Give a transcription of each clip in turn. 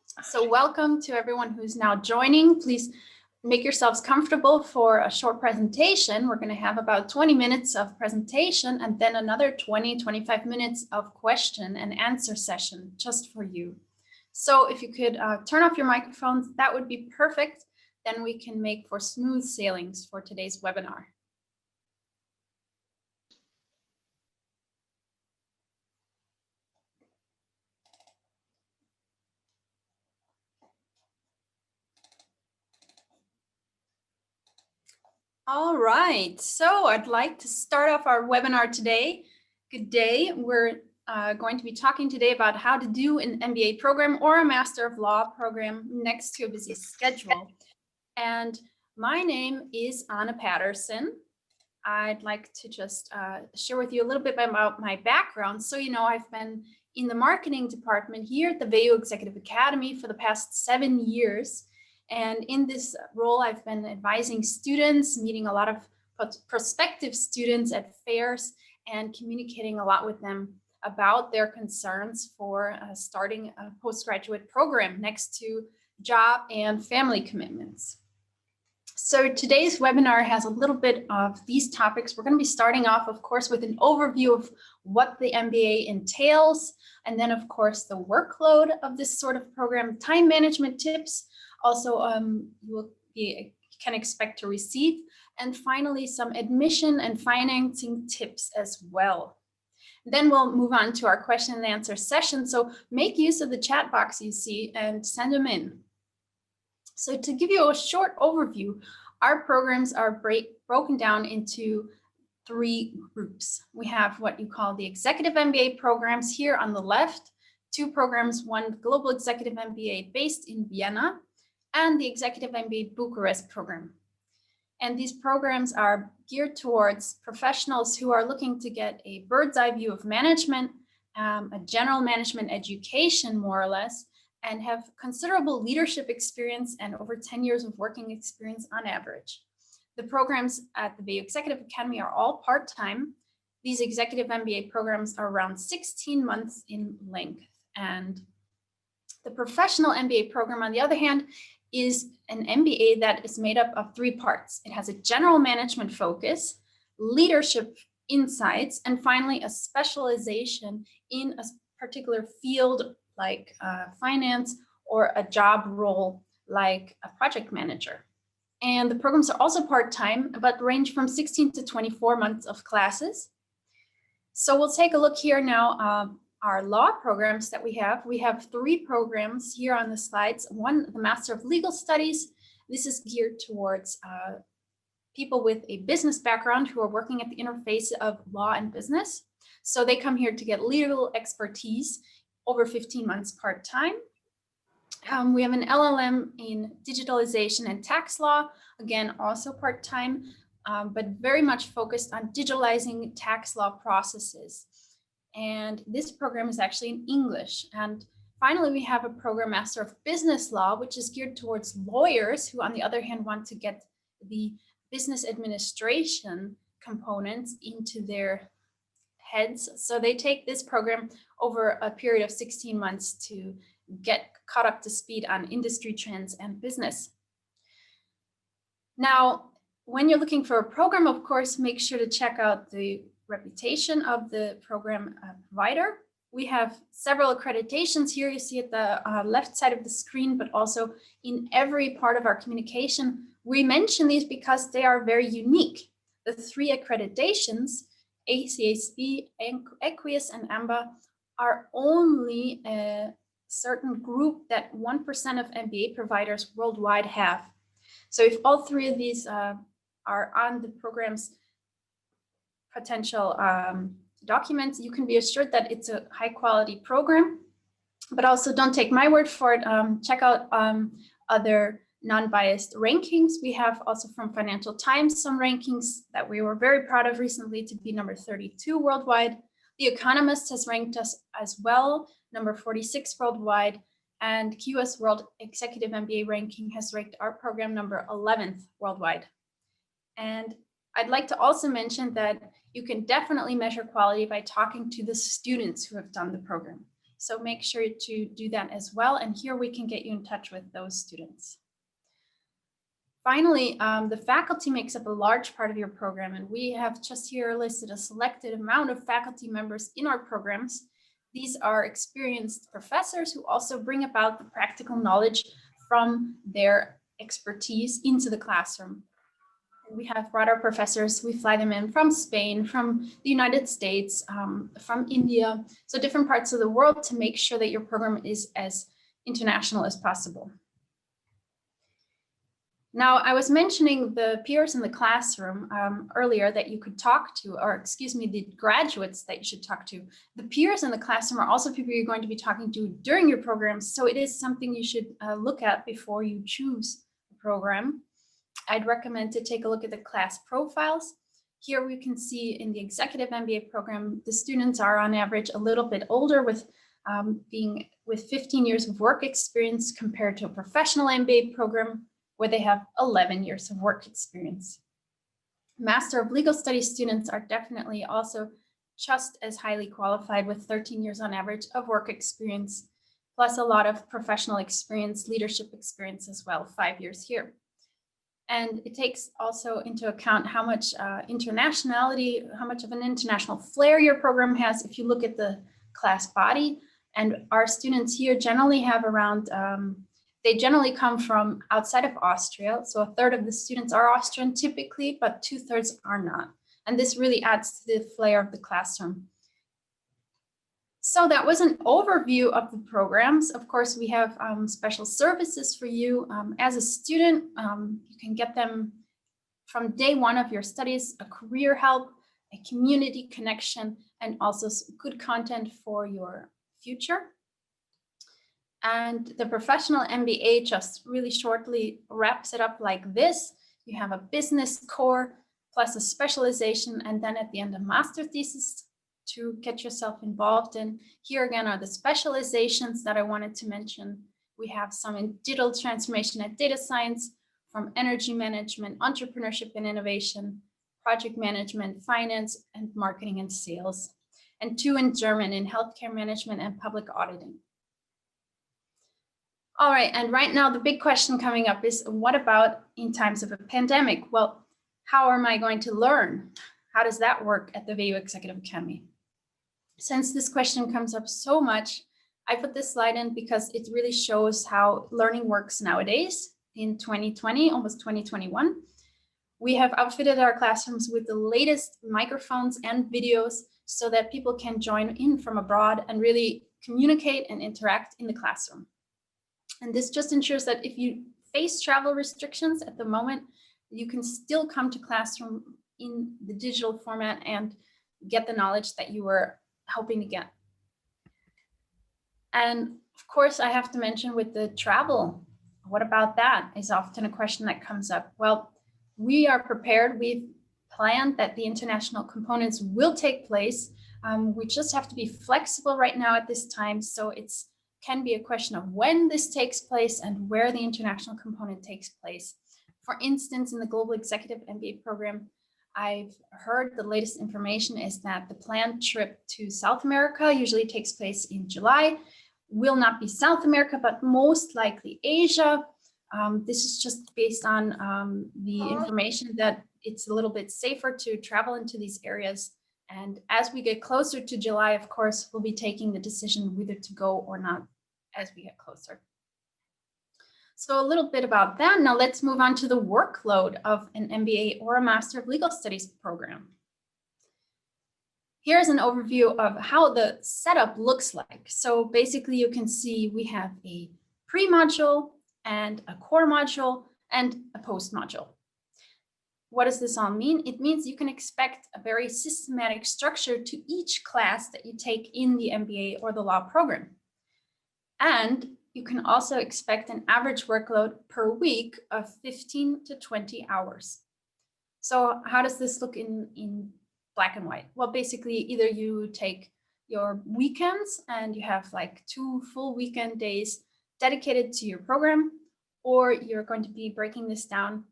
So welcome to everyone who's now joining. Please make yourselves comfortable for a short presentation. We're going to have about 20 minutes of presentation and then another 25 minutes of question and answer session just for you. So if you could turn off your microphones, that would be perfect. Then we can make for smooth sailings for today's webinar. All right, so I'd like to start off our webinar today. Good day. We're going to be talking today about how to do an MBA program or a Master of Law program next to a busy schedule. And my name is Anna Patterson. I'd like to just share with you a little bit about my background. So, you know, I've been in the marketing department here at the WU Executive Academy for the past 7 years. And in this role, I've been advising students, meeting a lot of prospective students at fairs and communicating a lot with them about their concerns for starting a postgraduate program next to job and family commitments. So today's webinar has a little bit of these topics. We're going to be starting off, of course, with an overview of what the MBA entails, and then, of course, the workload of this sort of program, time management tips, also you can expect to receive, and finally, some admission and financing tips as well. Then we'll move on to our question and answer session. So make use of the chat box you see and send them in. So to give you a short overview, our programs are broken down into 3 groups. We have what you call the Executive MBA programs here on the left, 2 programs, one Global Executive MBA based in Vienna, and the Executive MBA Bucharest program. And these programs are geared towards professionals who are looking to get a bird's eye view of management, a general management education, more or less, and have considerable leadership experience and over 10 years of working experience on average. The programs at the WU Executive Academy are all part-time. These Executive MBA programs are around 16 months in length. And the Professional MBA program, on the other hand, is an MBA that is made up of 3 parts. It has a general management focus, leadership insights, and finally a specialization in a particular field like finance or a job role like a project manager. And the programs are also part-time, but range from 16 to 24 months of classes. So we'll take a look here now. Our law programs that we have 3 programs here on the slides. One, the Master of Legal Studies. This is geared towards people with a business background who are working at the interface of law and business. So they come here to get legal expertise over 15 months part-time. We have an LLM in digitalization and tax law, again, also part-time, but very much focused on digitalizing tax law processes. And this program is actually in English. And finally, we have a program Master of Business Law, which is geared towards lawyers who, on the other hand, want to get the business administration components into their heads. So they take this program over a period of 16 months to get caught up to speed on industry trends and business. Now, when you're looking for a program, of course, make sure to check out the reputation of the program provider. We have several accreditations here you see at the left side of the screen, but also in every part of our communication. We mention these because they are very unique. The 3 accreditations, ACASB, Equius, and AMBA, are only a certain group that 1% of MBA providers worldwide have. So if all 3 of these are on the program's potential documents, you can be assured that it's a high quality program. But also don't take my word for it. Check out other non-biased rankings. We have also from Financial Times some rankings that we were very proud of recently to be number 32 worldwide. The Economist has ranked us as well, number 46 worldwide, and QS World Executive MBA ranking has ranked our program number 11th worldwide. And I'd like to also mention that you can definitely measure quality by talking to the students who have done the program. So make sure to do that as well. And here we can get you in touch with those students. Finally, the faculty makes up a large part of your program, and we have just here listed a selected amount of faculty members in our programs. These are experienced professors who also bring about the practical knowledge from their expertise into the classroom. We have brought our professors, we fly them in from Spain, from the United States, from India, so different parts of the world to make sure that your program is as international as possible. Now, I was mentioning the peers in the classroom earlier that you could talk to, or excuse me, the graduates that you should talk to. The peers in the classroom are also people you're going to be talking to during your programs, so it is something you should look at before you choose a program. I'd recommend to take a look at the class profiles. Here we can see in the executive MBA program, the students are on average a little bit older with 15 years of work experience compared to a professional MBA program where they have 11 years of work experience. Master of Legal Studies students are definitely also just as highly qualified with 13 years on average of work experience, plus a lot of professional experience, leadership experience as well, 5 years here. And it takes also into account how much internationality, how much of an international flair your program has. If you look at the class body, and our students here generally have around, they generally come from outside of Austria. So a third of the students are Austrian typically, but 2/3 are not. And this really adds to the flair of the classroom. So that was an overview of the programs. Of course, we have special services for you. As a student, you can get them from day one of your studies, a career help, a community connection, and also some good content for your future. And the professional MBA just really shortly wraps it up like this. You have a business core plus a specialization, and then at the end, a master thesis to get yourself involved in. Here again are the specializations that I wanted to mention. We have some in digital transformation and data science, from energy management, entrepreneurship and innovation, project management, finance, and marketing and sales, and 2 in German in healthcare management and public auditing. All right, and right now the big question coming up is, what about in times of a pandemic? Well, how am I going to learn? How does that work at the WU Executive Academy? Since this question comes up so much, I put this slide in because it really shows how learning works nowadays in 2020, almost 2021. We have outfitted our classrooms with the latest microphones and videos so that people can join in from abroad and really communicate and interact in the classroom. And this just ensures that if you face travel restrictions at the moment, you can still come to classroom in the digital format and get the knowledge that you were hoping to get. And of course, I have to mention with the travel, what about that is often a question that comes up. Well, we are prepared. We've planned that the international components will take place. We just have to be flexible right now at this time. So it's can be a question of when this takes place and where the international component takes place. For instance, in the Global Executive MBA program, I've heard the latest information is that the planned trip to South America usually takes place in July, will not be South America, but most likely Asia. This is just based on the information that it's a little bit safer to travel into these areas. And as we get closer to July, of course, we'll be taking the decision whether to go or not as we get closer. So a little bit about that. Now let's move on to the workload of an MBA or a Master of Legal Studies program. Here's an overview of how the setup looks like. So basically you can see we have a pre-module and a core module and a post module. What does this all mean? It means you can expect a very systematic structure to each class that you take in the MBA or the law program. And you can also expect an average workload per week of 15 to 20 hours. So how does this look in black and white? Well, basically either you take your weekends and you have like 2 full weekend days dedicated to your program, or you're going to be breaking this down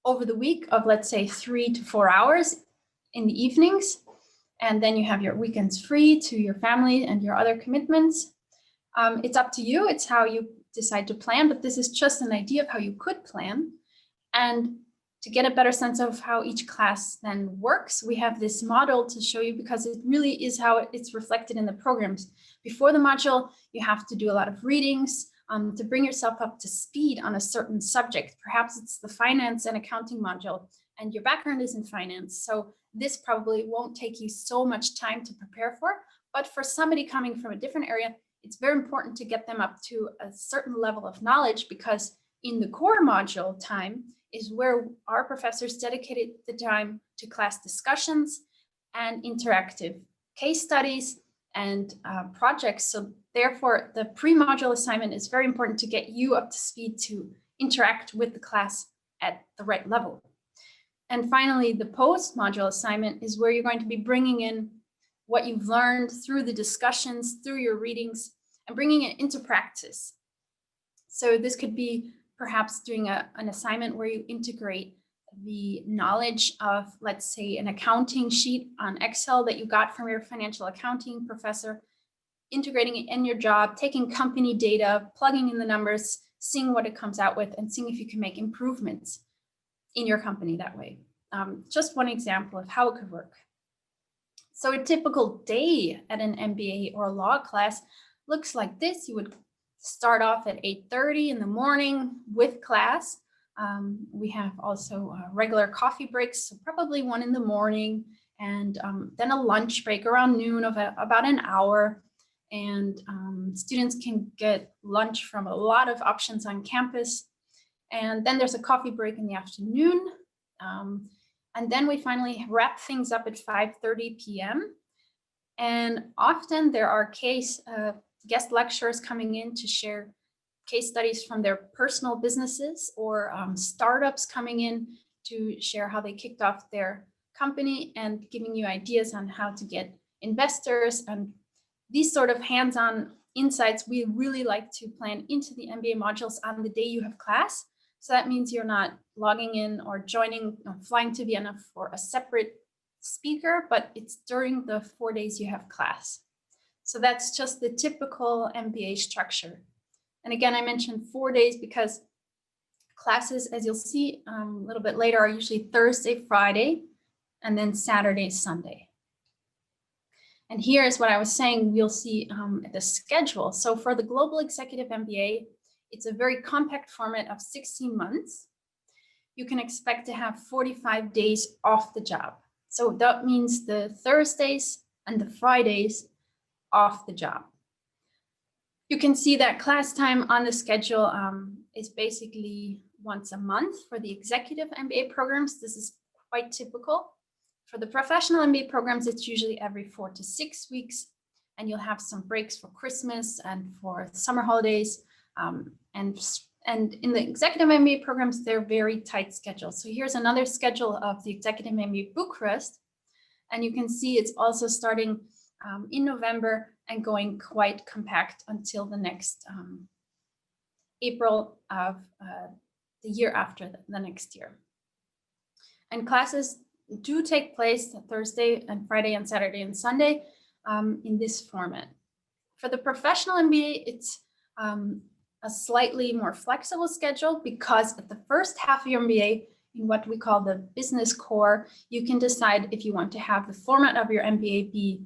over the week of, let's say, 3 to 4 hours in the evenings. And then you have your weekends free to your family and your other commitments. It's up to you. It's how you decide to plan, but this is just an idea of how you could plan. And to get a better sense of how each class then works, we have this model to show you, because it really is how it's reflected in the programs. Before the module, you have to do a lot of readings to bring yourself up to speed on a certain subject. Perhaps it's the finance and accounting module, and your background is in finance. So this probably won't take you so much time to prepare for, but for somebody coming from a different area, it's very important to get them up to a certain level of knowledge, because in the core module time is where our professors dedicated the time to class discussions and interactive case studies and projects. So therefore, the pre-module assignment is very important to get you up to speed to interact with the class at the right level. And finally, the post-module assignment is where you're going to be bringing in what you've learned through the discussions, through your readings, and bringing it into practice. So this could be perhaps doing an assignment where you integrate the knowledge of, let's say, an accounting sheet on Excel that you got from your financial accounting professor, integrating it in your job, taking company data, plugging in the numbers, seeing what it comes out with, and seeing if you can make improvements in your company that way. Just one example of how it could work. So a typical day at an MBA or law class looks like this. You would start off at 8:30 in the morning with class. We have also regular coffee breaks, so probably one in the morning, and then a lunch break around noon of about an hour. And students can get lunch from a lot of options on campus. And then there's a coffee break in the afternoon. And then we finally wrap things up at 5:30 p.m. And often there are guest lecturers coming in to share case studies from their personal businesses, or startups coming in to share how they kicked off their company and giving you ideas on how to get investors. And these sort of hands-on insights we really like to plan into the MBA modules on the day you have class. So that means you're not logging in or joining, flying to Vienna for a separate speaker, but it's during the 4 days you have class. So that's just the typical MBA structure. And again, I mentioned 4 days because classes, as you'll see a little bit later, are usually Thursday, Friday, and then Saturday, Sunday. And here is what I was saying, you'll see the schedule. So for the Global Executive MBA, it's a very compact format of 16 months. You can expect to have 45 days off the job. So that means the Thursdays and the Fridays off the job. You can see that class time on the schedule is basically once a month for the executive MBA programs. This is quite typical. For the professional MBA programs, it's usually every 4 to 6 weeks, and you'll have some breaks for Christmas and for summer holidays. And in the executive MBA programs, they're very tight schedules. So here's another schedule of the executive MBA Bucharest, and you can see it's also starting in November and going quite compact until the next April of the year after the next year. And classes do take place Thursday and Friday and Saturday and Sunday in this format. For the professional MBA, it's a slightly more flexible schedule, because at the first half of your MBA, in what we call the business core, you can decide if you want to have the format of your MBA be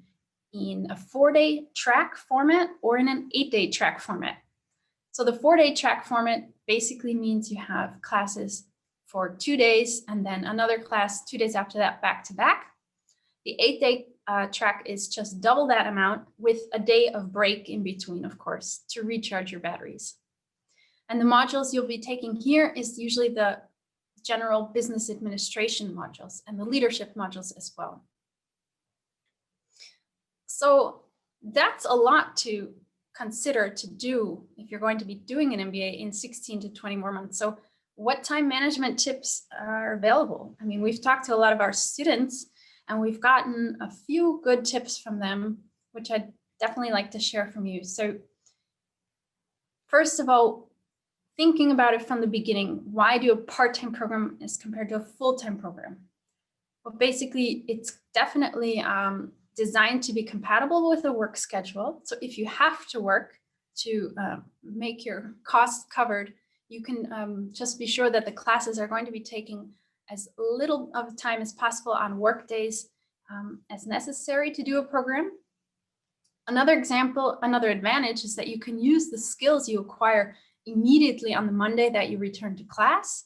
in a 4-day track format or in an 8-day track format. So the 4-day track format basically means you have classes for 2 days and then another class 2 days after that, back to back. The 8-day track is just double that amount with a day of break in between, of course, to recharge your batteries. And the modules you'll be taking here is usually the general business administration modules and the leadership modules as well. So that's a lot to consider to do if you're going to be doing an MBA in 16 to 20 more months. So what time management tips are available? I mean, we've talked to a lot of our students and we've gotten a few good tips from them, which I'd definitely like to share from you. So first of all, thinking about it from the beginning, why do a part-time program as compared to a full-time program? Well, basically, it's definitely designed to be compatible with a work schedule. So if you have to work to make your costs covered, you can just be sure that the classes are going to be taking as little of time as possible on work days as necessary to do a program. Another example, another advantage is that you can use the skills you acquire immediately on the Monday that you return to class.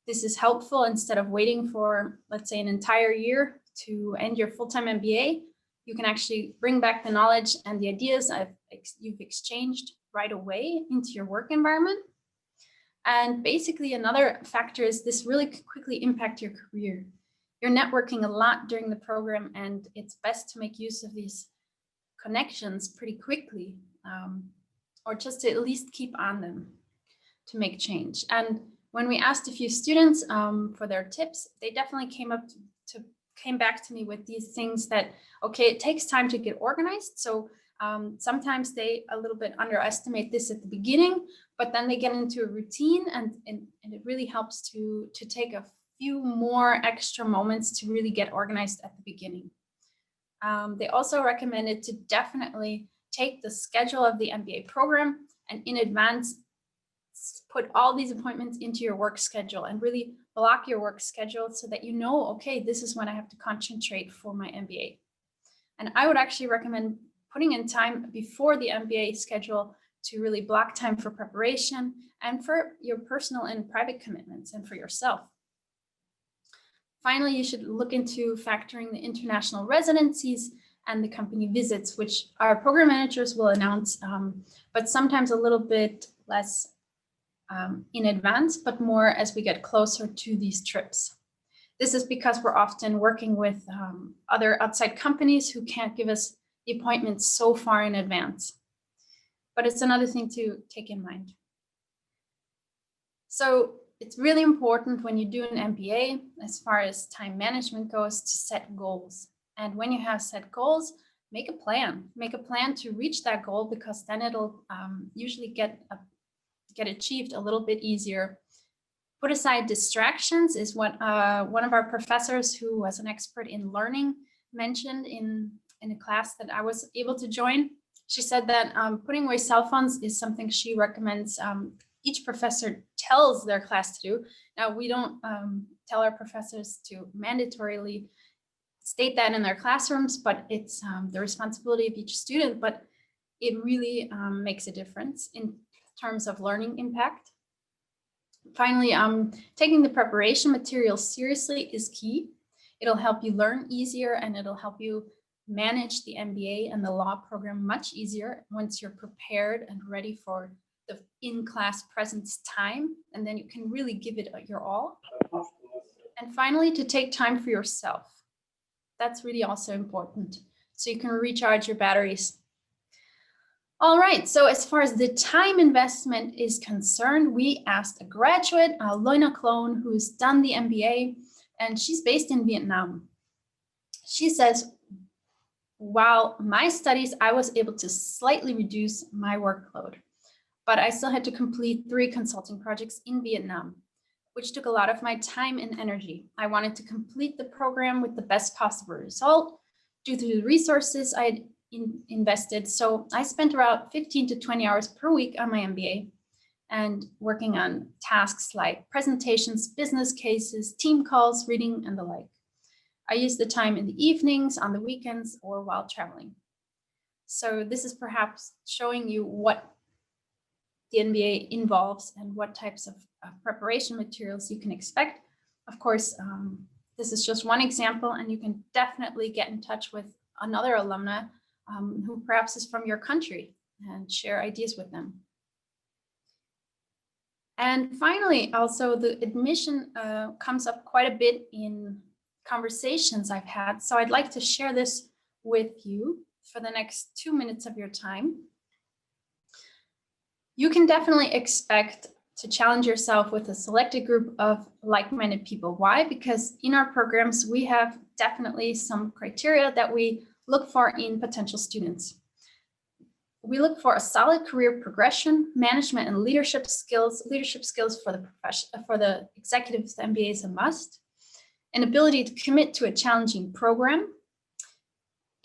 This is helpful instead of waiting for, let's say, an entire year to end your full-time MBA. You can actually bring back the knowledge and the ideas you've exchanged right away into your work environment. And basically another factor is this really quickly impact your career. You're networking a lot during the program, and it's best to make use of these connections pretty quickly, or just to at least keep on them to make change. And when we asked a few students for their tips, they definitely came back to me with these things that, okay, it takes time to get organized. So sometimes they a little bit underestimate this at the beginning, but then they get into a routine, and it really helps to take a few more extra moments to really get organized at the beginning. They also recommended to definitely take the schedule of the MBA program and in advance put all these appointments into your work schedule and really block your work schedule so that you know, okay, this is when I have to concentrate for my MBA. And I would actually recommend putting in time before the MBA schedule to really block time for preparation and for your personal and private commitments and for yourself. Finally, you should look into factoring the international residencies and the company visits, which our program managers will announce, but sometimes a little bit less in advance, but more as we get closer to these trips. This is because we're often working with other outside companies who can't give us the appointments so far in advance. But it's another thing to take in mind. So it's really important when you do an MBA, as far as time management goes, to set goals. And when you have set goals, make a plan. Make a plan to reach that goal, because then it'll usually get achieved a little bit easier. Put aside distractions is what one of our professors, who was an expert in learning, mentioned in a class that I was able to join. She said that putting away cell phones is something she recommends each professor tells their class to do. Now, we don't tell our professors to mandatorily state that in their classrooms, but it's the responsibility of each student. But it really makes a difference in terms of learning impact. Finally, taking the preparation material seriously is key. It'll help you learn easier, and it'll help you manage the MBA and the law program much easier once you're prepared and ready for the in-class presence time, and then you can really give it your all. And finally, to take time for yourself. That's really also important, so you can recharge your batteries. All right, so as far as the time investment is concerned, we asked a graduate, Loina Clone, who's done the MBA, and she's based in Vietnam. She says, while my studies, I was able to slightly reduce my workload, but I still had to complete 3 consulting projects in Vietnam, which took a lot of my time and energy. I wanted to complete the program with the best possible result due to the resources I invested. So I spent around 15 to 20 hours per week on my MBA and working on tasks like presentations, business cases, team calls, reading, and the like. I used the time in the evenings, on the weekends, or while traveling. So this is perhaps showing you what the MBA involves and what types of preparation materials you can expect. Of course, this is just one example, and you can definitely get in touch with another alumna who perhaps is from your country and share ideas with them. And finally, also the admission comes up quite a bit in conversations I've had. So I'd like to share this with you for the next 2 minutes of your time. You can definitely expect to challenge yourself with a selected group of like-minded people. Why? Because in our programs, we have definitely some criteria that we look for in potential students. We look for a solid career progression, management and leadership skills. Leadership skills for the executives, the MBA is a must. An ability to commit to a challenging program.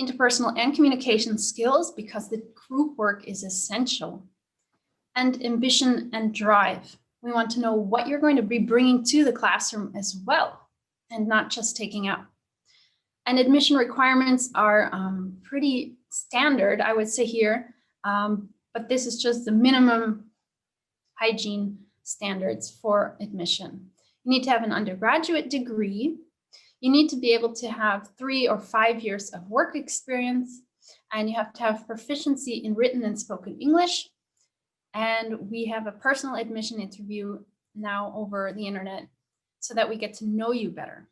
interpersonal and communication skills, because the group work is essential, and ambition and drive. We want to know what you're going to be bringing to the classroom as well, and not just taking out. And admission requirements are pretty standard, I would say here, but this is just the minimum hygiene standards for admission. You need to have an undergraduate degree. You need to be able to have 3 or 5 years of work experience, and you have to have proficiency in written and spoken English. And we have a personal admission interview now over the internet so that we get to know you better.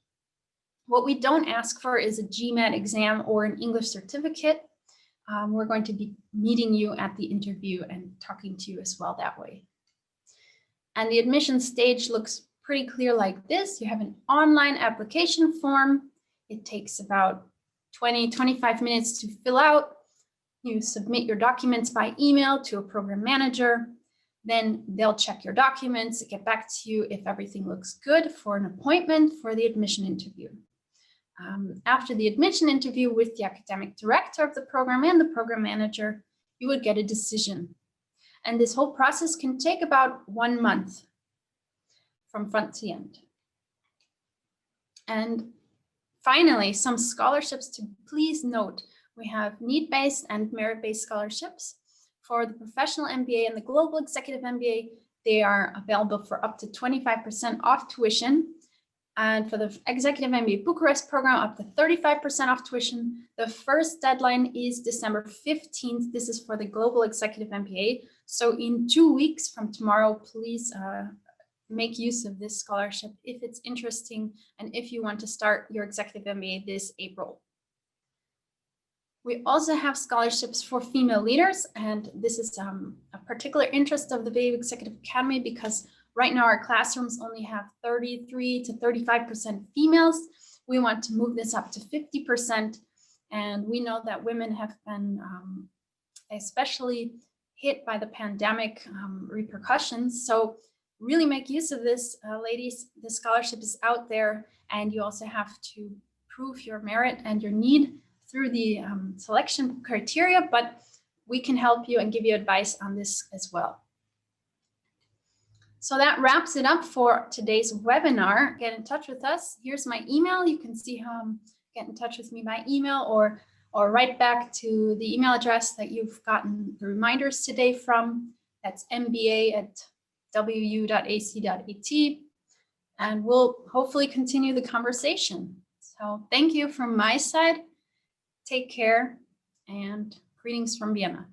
What we don't ask for is a GMAT exam or an English certificate. We're going to be meeting you at the interview and talking to you as well that way. And the admission stage looks pretty clear like this. You have an online application form. It takes about 20-25 minutes to fill out. You submit your documents by email to a program manager. Then they'll check your documents, get back to you if everything looks good for an appointment for the admission interview. After the admission interview with the academic director of the program and the program manager, you would get a decision. And this whole process can take about 1 month from front to end. And finally, some scholarships to please note. We have need-based and merit-based scholarships. For the professional MBA and the global executive MBA, they are available for up to 25% off tuition. And for the executive MBA Bucharest program, up to 35% off tuition. The first deadline is December 15th. This is for the global executive MBA. So in 2 weeks from tomorrow, please make use of this scholarship if it's interesting and if you want to start your executive MBA this April. We also have scholarships for female leaders, and this is a particular interest of the VA Executive Academy because right now our classrooms only have 33 to 35% females. We want to move this up to 50%, and we know that women have been especially hit by the pandemic repercussions. So really make use of this, ladies. The scholarship is out there, and you also have to prove your merit and your need through the selection criteria, but we can help you and give you advice on this as well. So that wraps it up for today's webinar. Get in touch with us. Here's my email. You can see how get in touch with me by email or write back to the email address that you've gotten the reminders today from. That's mba@wu.ac.at. And we'll hopefully continue the conversation. So thank you from my side. Take care and greetings from Vienna.